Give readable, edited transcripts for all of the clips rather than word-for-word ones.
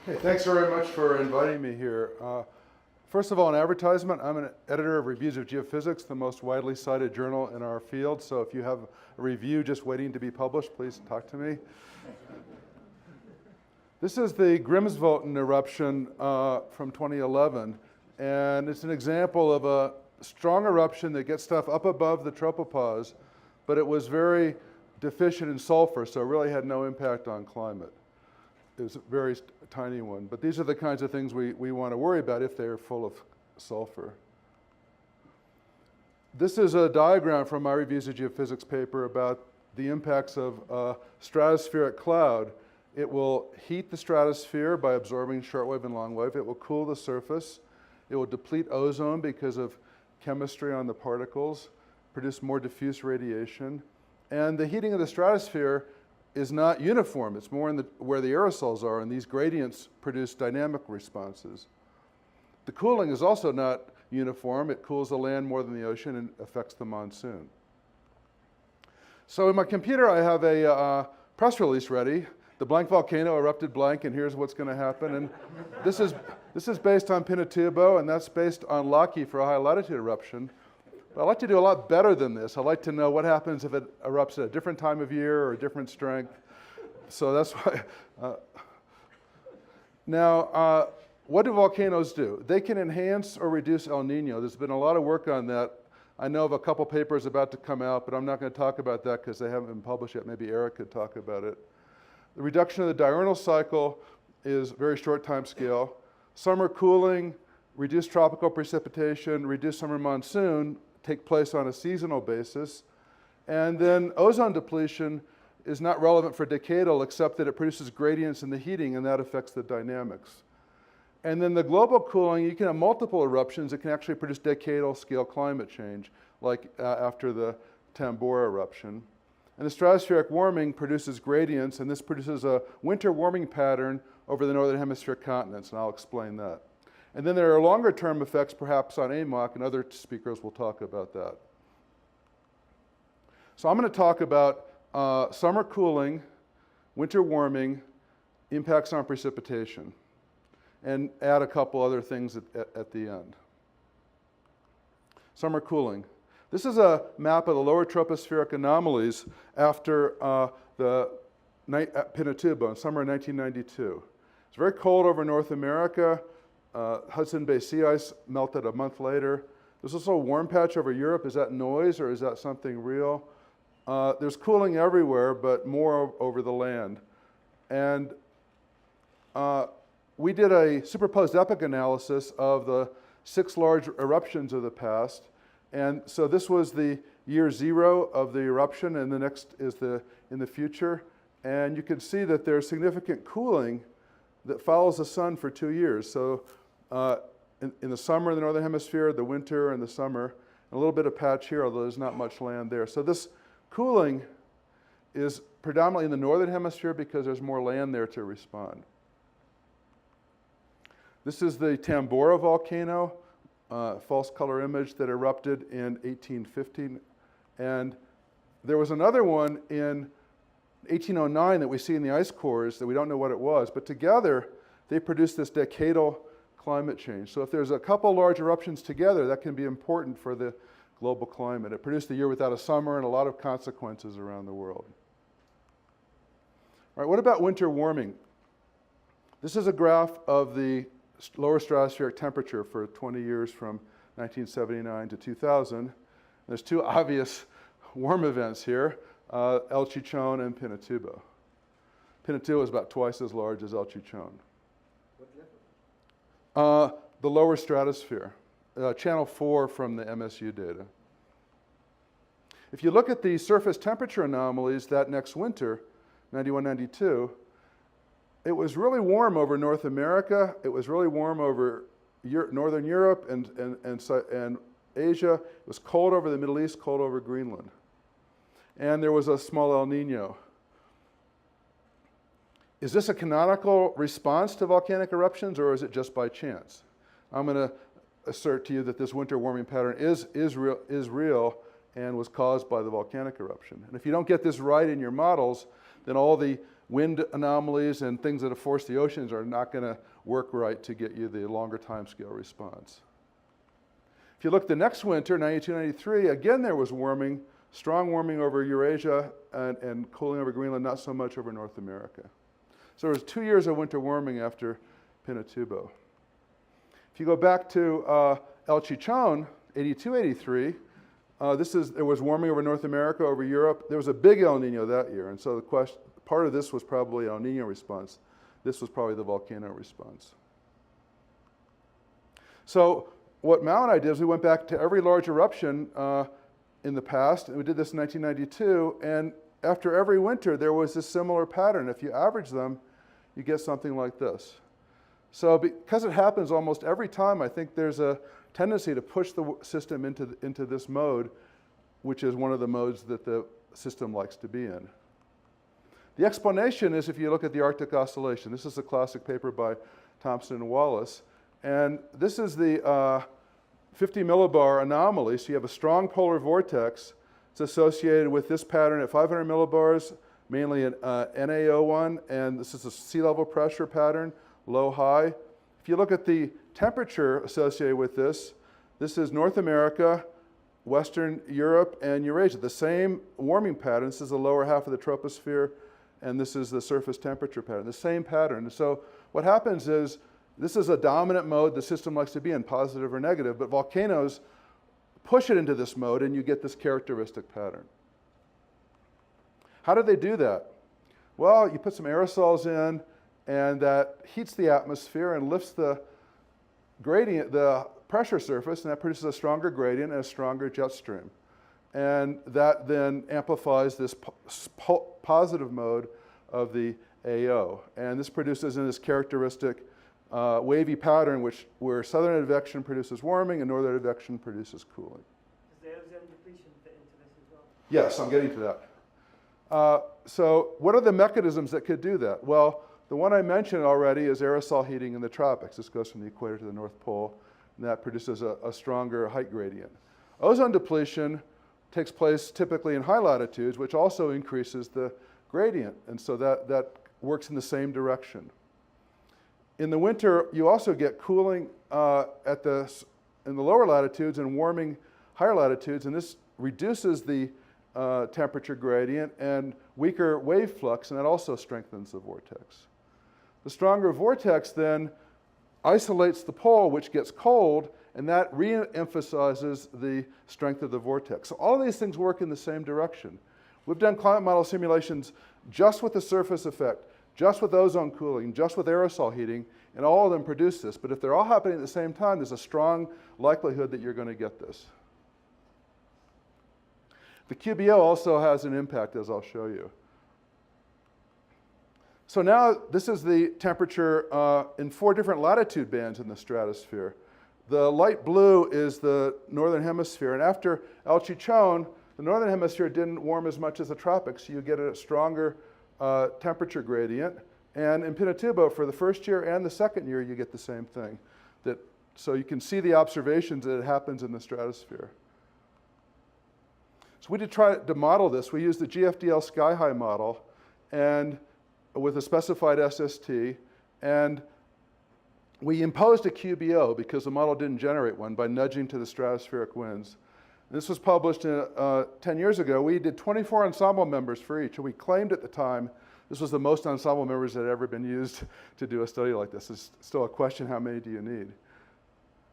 Okay, thanks very much for inviting me here. First of all, an advertisement. I'm an editor of Reviews of Geophysics, the most widely cited journal in our field. So if you have a review just waiting to be published, please talk to me. This is the Grmsvtn Eruption from 2011. And it's an example of a strong eruption that gets stuff up above the tropopause, but it was very deficient in sulfur, so it really had no impact on climate. It was a very tiny one. But these are the kinds of things we want to worry about if they're full of sulfur. This is a diagram from my Reviews of Geophysics paper about the impacts of a stratospheric cloud. It will heat the stratosphere by absorbing shortwave and longwave. It will cool the surface. It will deplete ozone because of chemistry on the particles, produce more diffuse radiation. And the heating of the stratosphere is not uniform. It's more in where the aerosols are, and these gradients produce dynamic responses. The cooling is also not uniform. It cools the land more than the ocean and affects the monsoon. So in my computer, I have a press release ready. The blank volcano erupted blank, and here's what's going to happen. And this is based on Pinatubo, and that's based on Laki for a high latitude eruption. But I'd like to do a lot better than this. I'd like to know what happens if it erupts at a different time of year or a different strength. So that's why. Now, what do volcanoes do? They can enhance or reduce El Nino. There's been a lot of work on that. I know of a couple papers about to come out, but I'm not going to talk about that because they haven't been published yet. Maybe Eric could talk about it. The reduction of the diurnal cycle is very short time scale. Summer cooling, reduced tropical precipitation, reduced summer monsoon take place on a seasonal basis. And then ozone depletion is not relevant for decadal except that it produces gradients in the heating, and that affects the dynamics. And then the global cooling, you can have multiple eruptions that can actually produce decadal scale climate change, like after the Tambora eruption. And the stratospheric warming produces gradients, and this produces a winter warming pattern over the northern hemisphere continents, and I'll explain that. And then there are longer term effects perhaps on AMOC, and other speakers will talk about that. So I'm going to talk about summer cooling, winter warming, impacts on precipitation, and add a couple other things at the end. Summer cooling. This is a map of the lower tropospheric anomalies after the Pinatubo in summer of 1992. It's very cold over North America. Hudson Bay sea ice melted a month later. There's also a warm patch over Europe. Is that noise or is that something real? There's cooling everywhere, but more over the land. And we did a superposed epoch analysis of the 6 large eruptions of the past. And so this was the year 0 of the eruption, and the next is in the future. And you can see that there's significant cooling that follows the sun for 2 years. So in the summer in the northern hemisphere, the winter and the summer, and a little bit of patch here, although there's not much land there. So this cooling is predominantly in the northern hemisphere because there's more land there to respond. This is the Tambora volcano, false color image that erupted in 1815. And there was another one in 1809 that we see in the ice cores that we don't know what it was, but together they produced this decadal climate change. So if there's a couple large eruptions together, that can be important for the global climate. It produced a year without a summer and a lot of consequences around the world. All right, what about winter warming? This is a graph of the lower stratospheric temperature for 20 years from 1979 to 2000. There's 2 obvious warm events here, El Chichon and Pinatubo. Pinatubo is about twice as large as El Chichon. The lower stratosphere, channel 4 from the MSU data. If you look at the surface temperature anomalies that next winter, 91, 92, it was really warm over North America. It was really warm over Northern Europe and Asia. It was cold over the Middle East, cold over Greenland. And there was a small El Nino. Is this a canonical response to volcanic eruptions, or is it just by chance? I'm going to assert to you that this winter warming pattern is real and was caused by the volcanic eruption. And if you don't get this right in your models, then all the wind anomalies and things that have forced the oceans are not going to work right to get you the longer time scale response. If you look the next winter, 92, 93, again there was warming, strong warming over Eurasia and cooling over Greenland, not so much over North America. So there was 2 years of winter warming after Pinatubo. If you go back to El Chichon, 82, 83, there was warming over North America, over Europe. There was a big El Nino that year, and so the question, part of this was probably El Nino response. This was probably the volcano response. So what Mao and I did is we went back to every large eruption in the past, and we did this in 1992, and after every winter there was this similar pattern. If you average them, you get something like this. So because it happens almost every time, I think there's a tendency to push the system into this mode, which is one of the modes that the system likes to be in. The explanation is if you look at the Arctic Oscillation. This is a classic paper by Thompson and Wallace. And this is the 50 millibar anomaly. So you have a strong polar vortex. It's associated with this pattern at 500 millibars, mainly an NaO1. And this is a sea level pressure pattern, low-high. If you look at the temperature associated with this, this is North America, Western Europe, and Eurasia. The same warming pattern. This is the lower half of the troposphere, and this is the surface temperature pattern. The same pattern. And so what happens is, this is a dominant mode the system likes to be in, positive or negative, but volcanoes push it into this mode, and you get this characteristic pattern. How do they do that? Well, you put some aerosols in, and that heats the atmosphere and lifts the gradient, the pressure surface, and that produces a stronger gradient and a stronger jet stream. And that then amplifies this positive mode of the AO. And this produces in this characteristic wavy pattern where southern advection produces warming and northern advection produces cooling. Does the ozone depletion fit into this as well? Yes, I'm getting to that. So what are the mechanisms that could do that? Well, the one I mentioned already is aerosol heating in the tropics. This goes from the equator to the North Pole, and that produces a stronger height gradient. Ozone depletion takes place typically in high latitudes, which also increases the gradient, and so that works in the same direction. In the winter, you also get cooling in the lower latitudes and warming higher latitudes, and this reduces the temperature gradient and weaker wave flux, and that also strengthens the vortex. The stronger vortex then isolates the pole, which gets cold, and that re-emphasizes the strength of the vortex. So all of these things work in the same direction. We've done climate model simulations just with the surface effect, just with ozone cooling, just with aerosol heating, and all of them produce this. But if they're all happening at the same time, there's a strong likelihood that you're going to get this. The QBO also has an impact, as I'll show you. So now this is the temperature in 4 different latitude bands in the stratosphere. The light blue is the northern hemisphere, and after El Chichon, the northern hemisphere didn't warm as much as the tropics, so you get a stronger temperature gradient. And in Pinatubo, for the first year and the second year, you get the same thing. So you can see the observations that it happens in the stratosphere. So we did try to model this. We used the GFDL sky high model and with a specified SST, and we imposed a QBO because the model didn't generate one by nudging to the stratospheric winds. This was published 10 years ago. We did 24 ensemble members for each, and we claimed at the time this was the most ensemble members that had ever been used to do a study like this. It's still a question, how many do you need?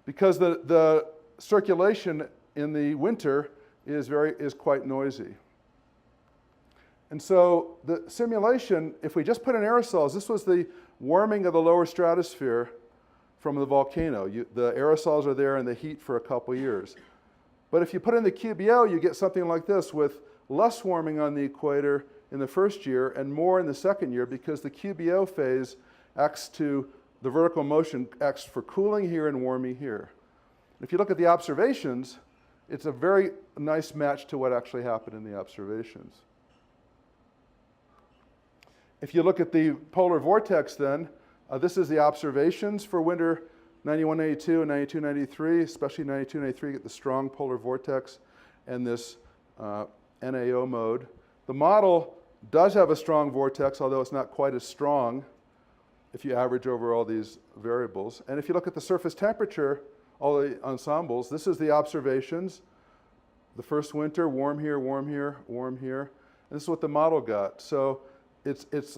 Because the circulation in the winter is quite noisy. And so the simulation, if we just put in aerosols, this was the warming of the lower stratosphere from the volcano. The aerosols are there in the heat for a couple years. But if you put in the QBO, you get something like this with less warming on the equator in the first year and more in the second year, because the QBO phase acts to the vertical motion, acts for cooling here and warming here. If you look at the observations, it's a very nice match to what actually happened in the observations. If you look at the polar vortex then, this is the observations for winter 91, 92, and 92, 93, especially 92, 93, get the strong polar vortex and this NAO mode. The model does have a strong vortex, although it's not quite as strong if you average over all these variables. And if you look at the surface temperature, all the ensembles, this is the observations. The first winter, warm here, warm here, warm here. And this is what the model got. So it's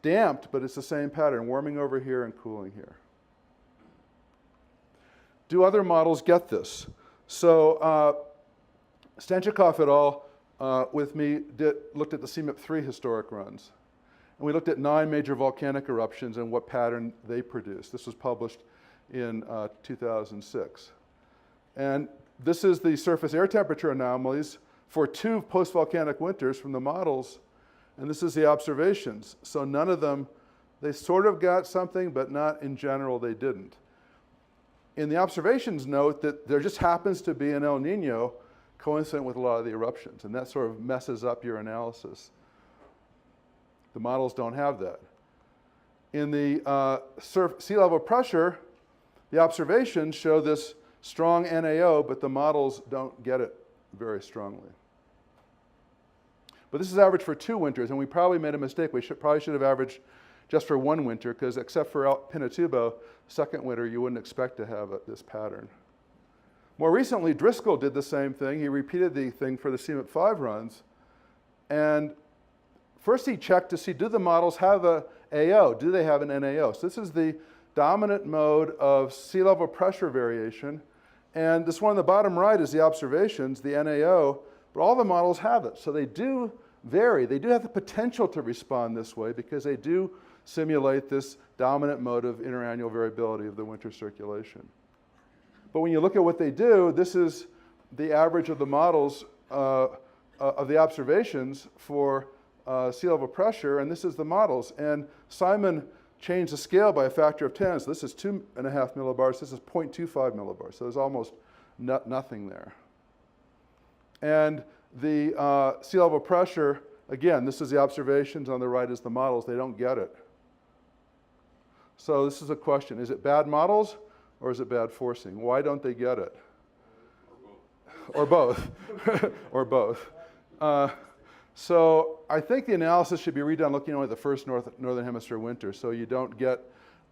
damped, but it's the same pattern, warming over here and cooling here. Do other models get this? So Stanchikov et al. With me looked at the CMIP3 historic runs. And we looked at 9 major volcanic eruptions and what pattern they produced. This was published in 2006. And this is the surface air temperature anomalies for 2 post-volcanic winters from the models. And this is the observations. So none of them, they sort of got something, but not in general, they didn't. In the observations, note that there just happens to be an El Nino coincident with a lot of the eruptions, and that sort of messes up your analysis. The models don't have that. In the sea level pressure, the observations show this strong NAO, but the models don't get it very strongly. But this is average for 2 winters, and we probably made a mistake. We probably should have averaged just for 1 winter, because except for Pinatubo, second winter, you wouldn't expect to have this pattern. More recently, Driscoll did the same thing. He repeated the thing for the CMIP5 runs. And first he checked to see, do the models have a AO? Do they have an NAO? So this is the dominant mode of sea level pressure variation. And this one on the bottom right is the observations, the NAO, but all the models have it. So they do vary. They do have the potential to respond this way because they do simulate this dominant mode of interannual variability of the winter circulation. But when you look at what they do, this is the average of the models of the observations for sea level pressure, and this is the models. And Simon changed the scale by a factor of 10. So this is 2.5 millibars. This is 0.25 millibars. So there's almost nothing there. And the sea level pressure, again, this is the observations. On the right is the models. They don't get it. So this is a question. Is it bad models or is it bad forcing? Why don't they get it? Or both. Or both. So I think the analysis should be redone looking only at the first northern hemisphere winter, so you don't get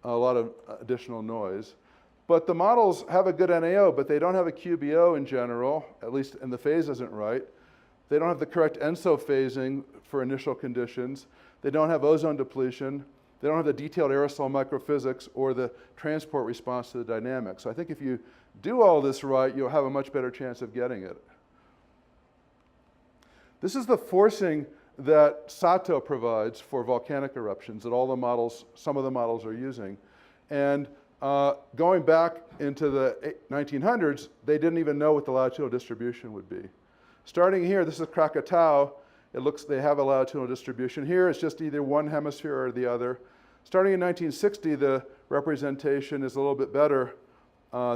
a lot of additional noise. But the models have a good NAO, but they don't have a QBO in general, at least, and the phase isn't right. They don't have the correct ENSO phasing for initial conditions. They don't have ozone depletion. They don't have the detailed aerosol microphysics or the transport response to the dynamics. So I think if you do all this right, you'll have a much better chance of getting it. This is the forcing that Sato provides for volcanic eruptions that all the models, some of the models are using. And going back into the 1900s, they didn't even know what the latitudinal distribution would be. Starting here, this is Krakatau. It looks, they have a latitudinal distribution. Here, it's just either one hemisphere or the other. Starting in 1960, the representation is a little bit better.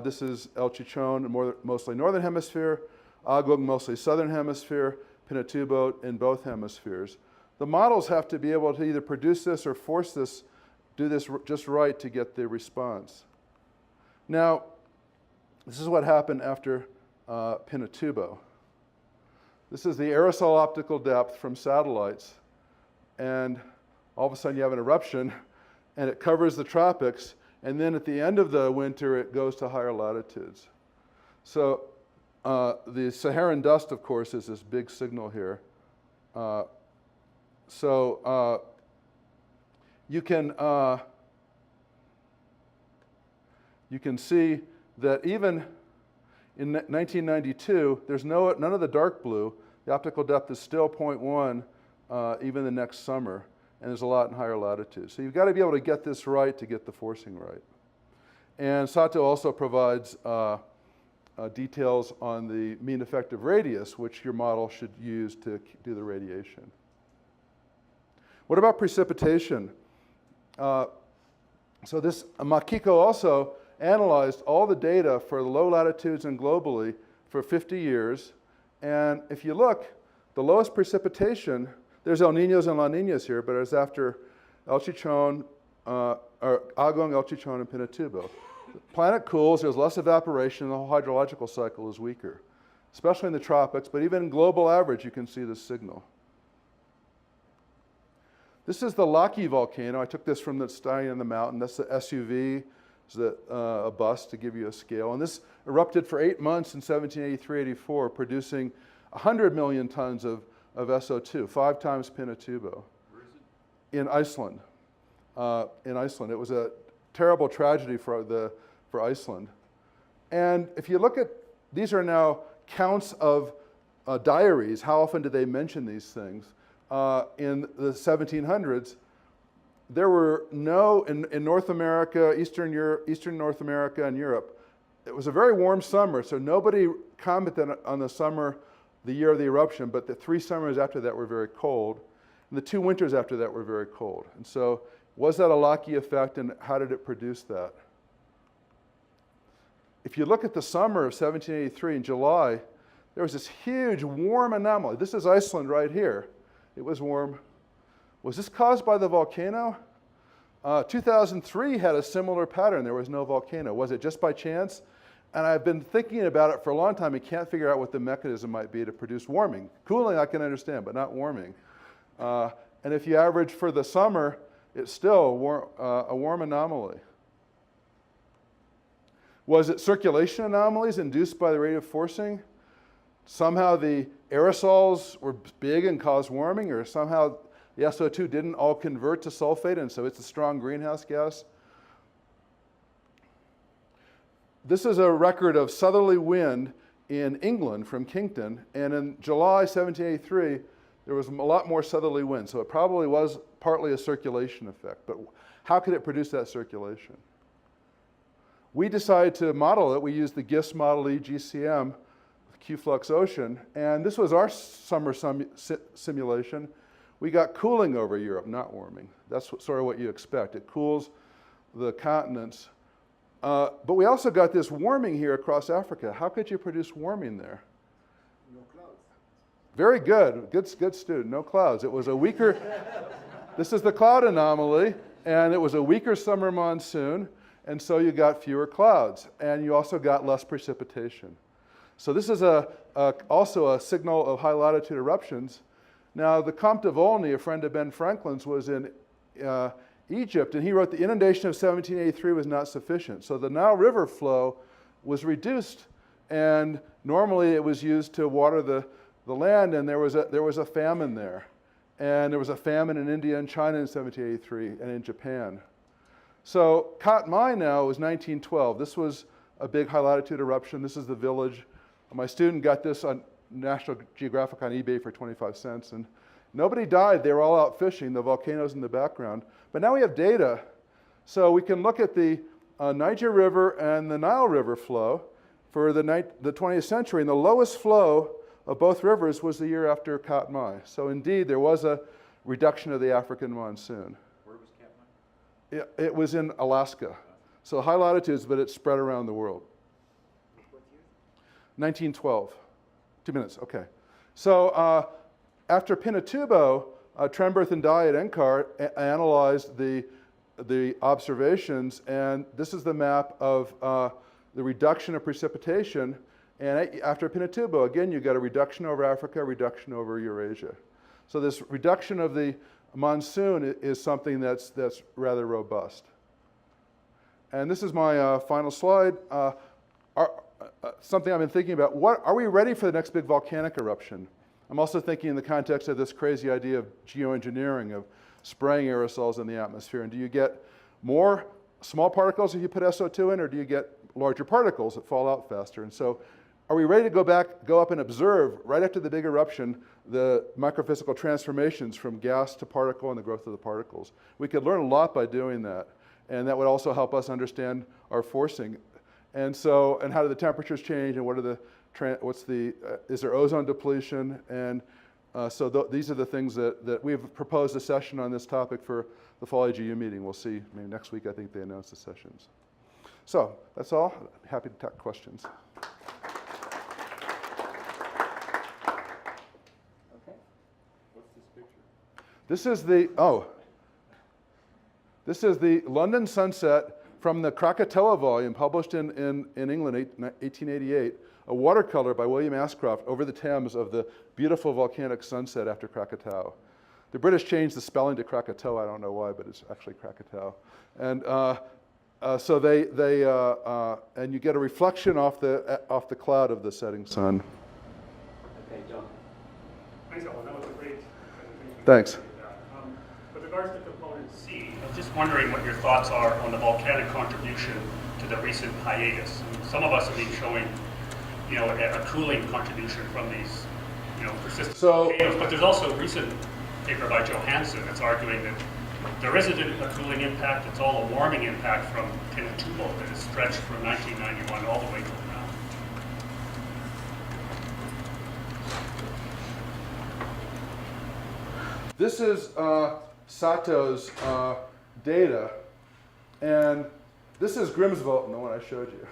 This is El Chichon, mostly northern hemisphere, Agog, mostly southern hemisphere, Pinatubo in both hemispheres. The models have to be able to either produce this or force this, do this just right to get the response. Now, this is what happened after Pinatubo. This is the aerosol optical depth from satellites, and all of a sudden you have an eruption, and it covers the tropics, and then at the end of the winter it goes to higher latitudes. So the Saharan dust, of course, is this big signal here. You can see that even in 1992, there's none of the dark blue. The optical depth is still 0.1 even the next summer, and there's a lot in higher latitudes. So you've got to be able to get this right to get the forcing right. And Sato also provides details on the mean effective radius, which your model should use to do the radiation. What about precipitation? So this Makiko also analyzed all the data for the low latitudes and globally for 50 years. And if you look, the lowest precipitation, there's El Ninos and La Ninas here, but it's after El Chichon, or Agong, El Chichon, and Pinatubo. The planet cools, there's less evaporation, and the whole hydrological cycle is weaker, especially in the tropics, but even in global average, you can see this signal. This is the Laki volcano. I took this from the Stallion in the Mountain. That's the SUV. It's a bus to give you a scale. And this erupted for 8 months in 1783-84, producing 100 million tons of SO2, 5 times Pinatubo. Where is it? In Iceland. In Iceland. It was a terrible tragedy for Iceland. And if you look at, these are now counts of diaries. How often did they mention these things? In the 1700s, there were no, in North America, Eastern North America and Europe, it was a very warm summer, so nobody commented on the summer, the year of the eruption, but the 3 summers after that were very cold, and the 2 winters after that were very cold. And so, was that a Laki effect, and how did it produce that? If you look at the summer of 1783 in July, there was this huge warm anomaly. This is Iceland right here. It was warm. Was this caused by the volcano? 2003 had a similar pattern. There was no volcano. Was it just by chance? And I've been thinking about it for a long time and can't figure out what the mechanism might be to produce warming. Cooling I can understand, but not warming. And if you average for the summer, it's still a warm anomaly. Was it circulation anomalies induced by the rate of forcing? Somehow the aerosols were big and caused warming, or somehow the SO2 didn't all convert to sulfate, and so it's a strong greenhouse gas. This is a record of southerly wind in England from Kington, and in July 1783, there was a lot more southerly wind, so it probably was partly a circulation effect. But how could it produce that circulation? We decided to model it. We used the GISS model EGCM, Q-flux ocean, and this was our summer simulation. We got cooling over Europe, not warming. That's sort of what you expect. It cools the continents. But we also got this warming here across Africa. How could you produce warming there? No clouds. Very good. Good student. No clouds. It was a weaker, this is the cloud anomaly, and it was a weaker summer monsoon, and so you got fewer clouds, and you also got less precipitation. So this is also a signal of high latitude eruptions. Now, the Comte de Volney, a friend of Ben Franklin's, was in Egypt, and he wrote the inundation of 1783 was not sufficient. So the Nile River flow was reduced, and normally it was used to water the land, and there was a famine there. And there was a famine in India and China in 1783, and in Japan. So Katmai now was 1912. This was a big high latitude eruption. This is the village. My student got this on National Geographic on eBay for 25 cents, and nobody died. They were all out fishing, the volcanoes in the background. But now we have data, so we can look at the Niger River and the Nile River flow for the 20th century, and the lowest flow of both rivers was the year after Katmai. So indeed, there was a reduction of the African monsoon. Where was Katmai? It was in Alaska. So high latitudes, but it spread around the world. What year? 1912. 2 minutes, okay. So after Pinatubo, Trenberth and Dye at NCAR analyzed the observations, and this is the map of the reduction of precipitation. And after Pinatubo, again, you got a reduction over Africa, a reduction over Eurasia. So this reduction of the monsoon is something that's rather robust. And this is my final slide. Something I've been thinking about, are we ready for the next big volcanic eruption? I'm also thinking in the context of this crazy idea of geoengineering, of spraying aerosols in the atmosphere. And do you get more small particles if you put SO2 in, or do you get larger particles that fall out faster? And so are we ready to go up and observe, right after the big eruption, the microphysical transformations from gas to particle and the growth of the particles? We could learn a lot by doing that. And that would also help us understand our forcing. And so, and how do the temperatures change, and is there ozone depletion? And these are the things that we've proposed a session on this topic for the fall AGU meeting. We'll see, maybe next week I think they announce the sessions. So, that's all. Happy to take questions. Okay. What's this picture? This is the London sunset from the Krakatoa volume published in England, 1888, a watercolor by William Ashcroft over the Thames of the beautiful volcanic sunset after Krakatoa. The British changed the spelling to Krakatoa. I don't know why, but it's actually Krakatoa. And so and you get a reflection off the cloud of the setting sun. Okay, John. Thanks, Alan. That was a great presentation. Thanks. With regards to component C, I was just wondering what your thoughts are on the volcanic contribution to the recent hiatus. Some of us have been showing, a cooling contribution from these, persistent volcanoes. But there's also a recent paper by Johansson that's arguing that there isn't a cooling impact. It's all a warming impact from Pinatubo that is stretched from 1991 all the way till now. This is Sato's data, and this is Grmsvtn, the one I showed you.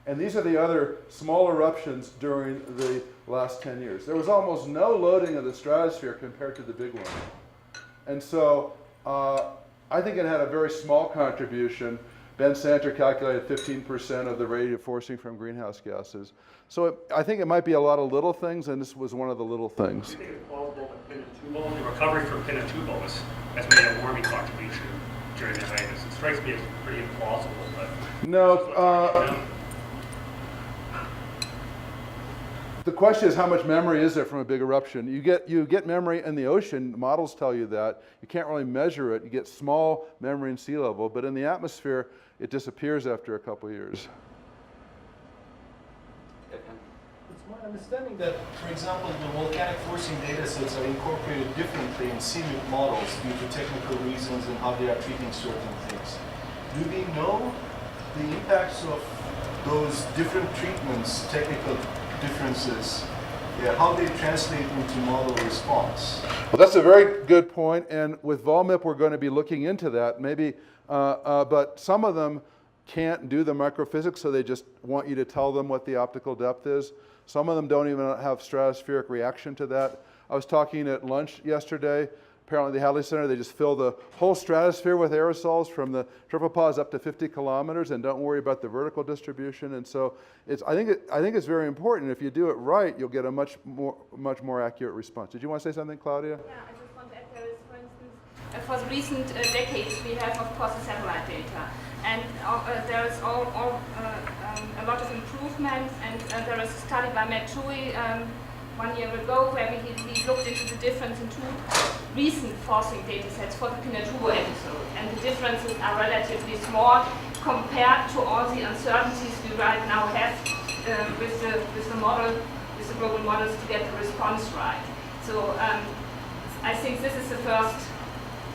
And these are the other small eruptions during the last 10 years. There was almost no loading of the stratosphere compared to the big one. And so I think it had a very small contribution. Ben Santer calculated 15% of the radiative forcing from greenhouse gases. So I think it might be a lot of little things, and this was one of the little things. Do you think it's plausible that Pinatubo, the recovery from Pinatubo has made a warming contribution during the hiatus? It strikes me as pretty implausible, but... No. The question is, how much memory is there from a big eruption? You get memory in the ocean. Models tell you that. You can't really measure it. You get small memory in sea level, but in the atmosphere, it disappears after a couple of years. It's my understanding that, for example, the volcanic forcing data sets are incorporated differently in CMIP models due to technical reasons and how they are treating certain things. Do we know the impacts of those different treatments, technical differences, how they translate into model response? Well, that's a very good point, and with VolMIP, we're going to be looking into that. Maybe, but some of them can't do the microphysics, so they just want you to tell them what the optical depth is. Some of them don't even have stratospheric reaction to that. I was talking at lunch yesterday. Apparently the Hadley Center, they just fill the whole stratosphere with aerosols from the tropopause up to 50 kilometers and don't worry about the vertical distribution. And so I think it's very important. If you do it right, you'll get a much more accurate response. Did you want to say something, Claudia? Yeah, I just want to add there is, for instance, for the recent decades, we have, of course, the satellite data. And there is a lot of improvements, and there is a study by Matt Tui 1 year ago where he looked into the difference in two recent forcing data sets for the Pinatubo episode. And the differences are relatively small compared to all the uncertainties we right now have with the model, with the global models to get the response right. So I think this is the first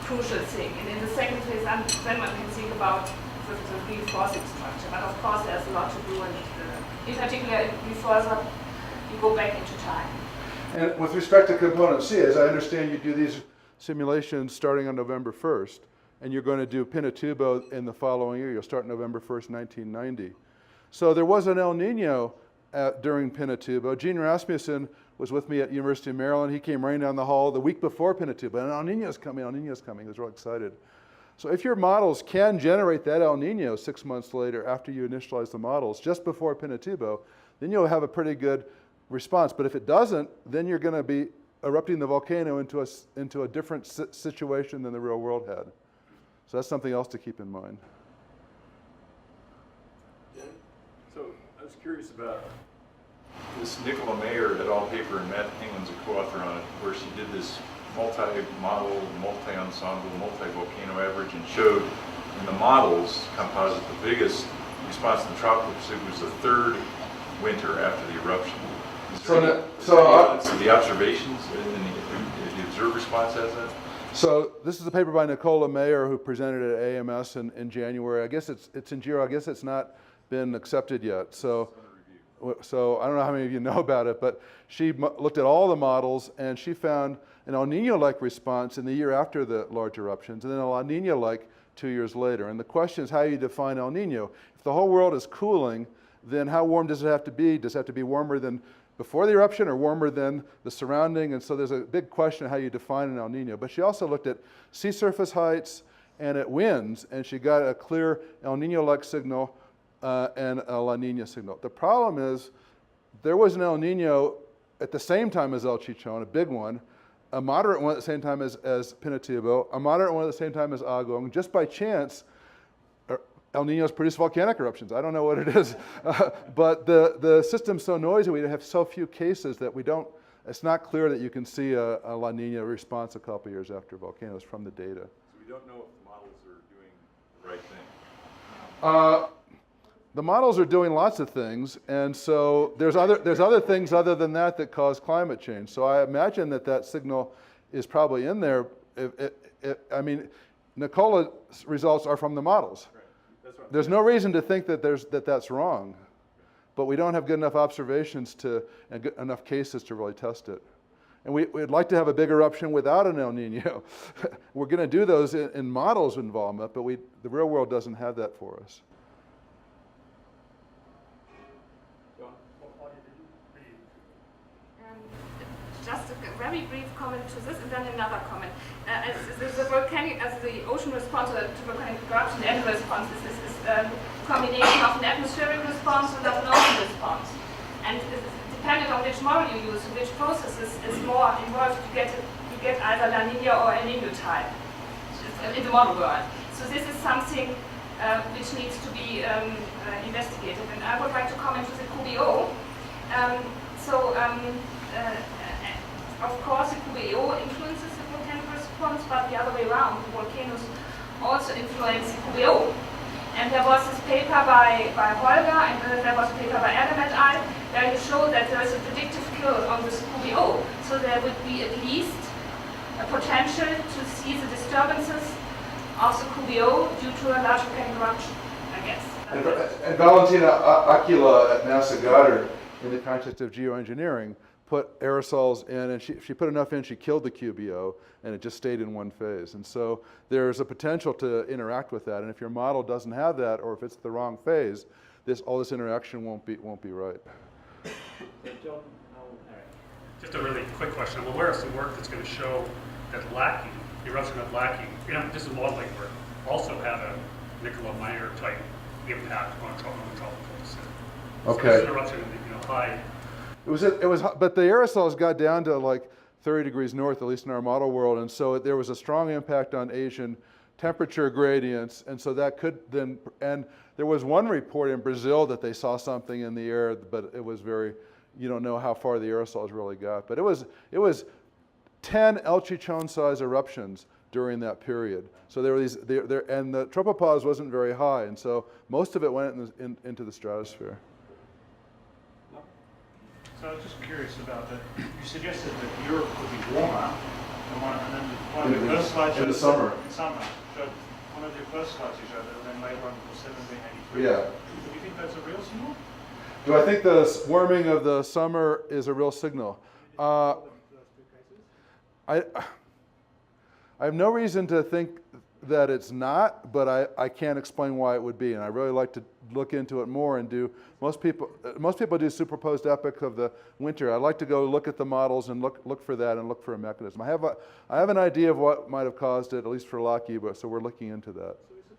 crucial thing. And in the second phase, then one can think about the reinforcing structure. But of course, there's a lot to do, and in particular, before you go back into time. And with respect to component C, as I understand, you do these simulations starting on November 1st, and you're going to do Pinatubo in the following year. You'll start November 1st, 1990. So there was an El Nino during Pinatubo. Gene Rasmussen was with me at University of Maryland. He came running down the hall the week before Pinatubo, and El Nino's coming, El Nino's coming. He was real excited. So if your models can generate that El Nino 6 months later after you initialize the models, just before Pinatubo, then you'll have a pretty good response. But if it doesn't, then you're going to be erupting the volcano into a different situation than the real world had. So that's something else to keep in mind. So I was curious about this Nicola Mayer et al. Paper, and Matt England's a co-author on it, where she did this multi-model, multi-ensemble, multi-volcano average, and showed in the models composite the biggest response to the tropical precipitation was the third winter after the eruption. So the observations and the observed response has that? So this is a paper by Nicola Mayer who presented it at AMS in January. I guess it's in GEO. I guess it's not been accepted yet. So I don't know how many of you know about it, but she looked at all the models and she found an El Nino-like response in the year after the large eruptions, and then a La Nina-like 2 years later. And the question is how you define El Nino. If the whole world is cooling, then how warm does it have to be? Does it have to be warmer than before the eruption or warmer than the surrounding? And so there's a big question of how you define an El Nino. But she also looked at sea surface heights and at winds, and she got a clear El Nino-like signal and a La Nina signal. The problem is there was an El Nino at the same time as El Chichon, a big one, a moderate one at the same time as Pinatubo, a moderate one at the same time as Agong. Just by chance, El Niños produce volcanic eruptions. I don't know what it is, but the system's so noisy, we have so few cases that we don't, it's not clear that you can see a La Nina response a couple years after volcanoes from the data. So we don't know if the models are doing the right thing. The models are doing lots of things, and so there's other things other than that cause climate change. So I imagine that signal is probably in there. I mean, Nicola's results are from the models. Right. That's what There's no reason to think that that's wrong, but we don't have good enough observations and enough cases to really test it. And we'd like to have a big eruption without an El Nino. We're going to do those in models involvement, but the real world doesn't have that for us. Just a very brief comment to this, and then another comment. As the ocean response to volcanic eruption, the end response is a combination of an atmospheric response and of an ocean response. And depending on which model you use, which process is more involved, you get either La Nina or El Nino type in the model world. So this is something which needs to be investigated. And I would like to comment to the QBO. Of course, the QBO influences the volcanic response, but the other way around, the volcanoes also influence the QBO. And there was this paper by Holger, and there was a paper by Adam et al., where you show that there is a predictive kill on this QBO. So there would be at least a potential to see the disturbances of the QBO due to a large volcanic eruption, I guess. And Valentina Aquila at NASA Goddard, in the context of geoengineering, put aerosols in, and she put enough in, she killed the QBO, and it just stayed in one phase. And so there's a potential to interact with that, and if your model doesn't have that, or if it's the wrong phase, all this interaction won't be right. John, Eric. Just a really quick question. I'm aware of some work that's going to show that Lackey, the eruption of Lackey, this is modeling work, also had a Nikola Meyer type impact on the tropical system. Okay. So it's an eruption in high. But the aerosols got down to like 30 degrees north, at least in our model world, and so there was a strong impact on Asian temperature gradients, and so that could then, and there was one report in Brazil that they saw something in the air, but it was you don't know how far the aerosols really got, but it was 10 El Chichon size eruptions during that period. So there were these, and the tropopause wasn't very high, and so most of it went into the stratosphere. So I was just curious about that. You suggested that Europe would be warmer, and then one of your first slides in the showed summer. In summer, showed one of your first slides you showed that, and then later on it was 1783. Yeah. Do you think that's a real signal? Do I think the warming of the summer is a real signal? I have no reason to think that it's not, but I can't explain why it would be, and I really like to look into it more and do. Most people do superposed epoch of the winter. I'd like to go look at the models and look for that and look for a mechanism. I have an idea of what might have caused it, at least for Lockheed, so we're looking into that.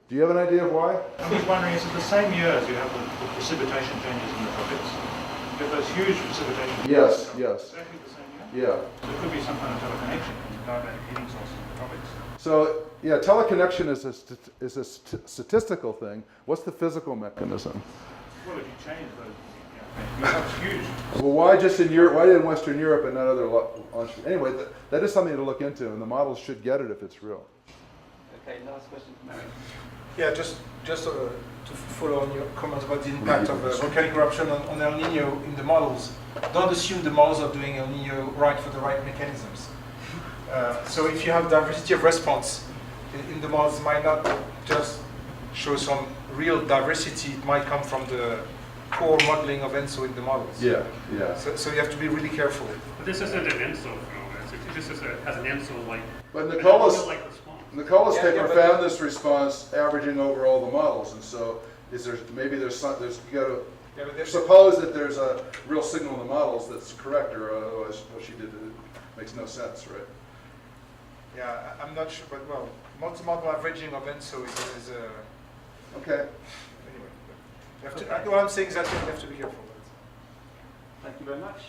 Do you have an idea of why? I'm just wondering, is it the same year as you have the precipitation changes in the tropics? You have those huge precipitation Yes, changes in the yes. tropics. Exactly the same year? Yeah. So it could be some kind of teleconnection from the diabatic heating source in the tropics. So yeah, teleconnection is a statistical thing. What's the physical mechanism? Well, if you change those, you have huge. Well, why just in Europe? Why in Western Europe and not other launch? Anyway, that is something to look into, and the models should get it if it's real. Okay, last question from Eric. Yeah, just to follow on your comment about the impact of volcanic eruption on El Nino in the models. Don't assume the models are doing El Nino right for the right mechanisms. So if you have diversity of response in the models, might not just show some real diversity. It might come from the poor modeling of ENSO in the models. Yeah, yeah. So you have to be really careful. But this isn't an ENSO phenomenon. This has an ENSO-like, But response. Nicola's Yeah, paper yeah, found this response averaging over all the models, and so you gotta suppose that there's a real signal in the models that's correct, or otherwise what she did makes no sense, right? Yeah, I'm not sure, but well, multi-model averaging of ENSO is Okay. anyway. What I'm saying is that you have to be careful. Thank you very much.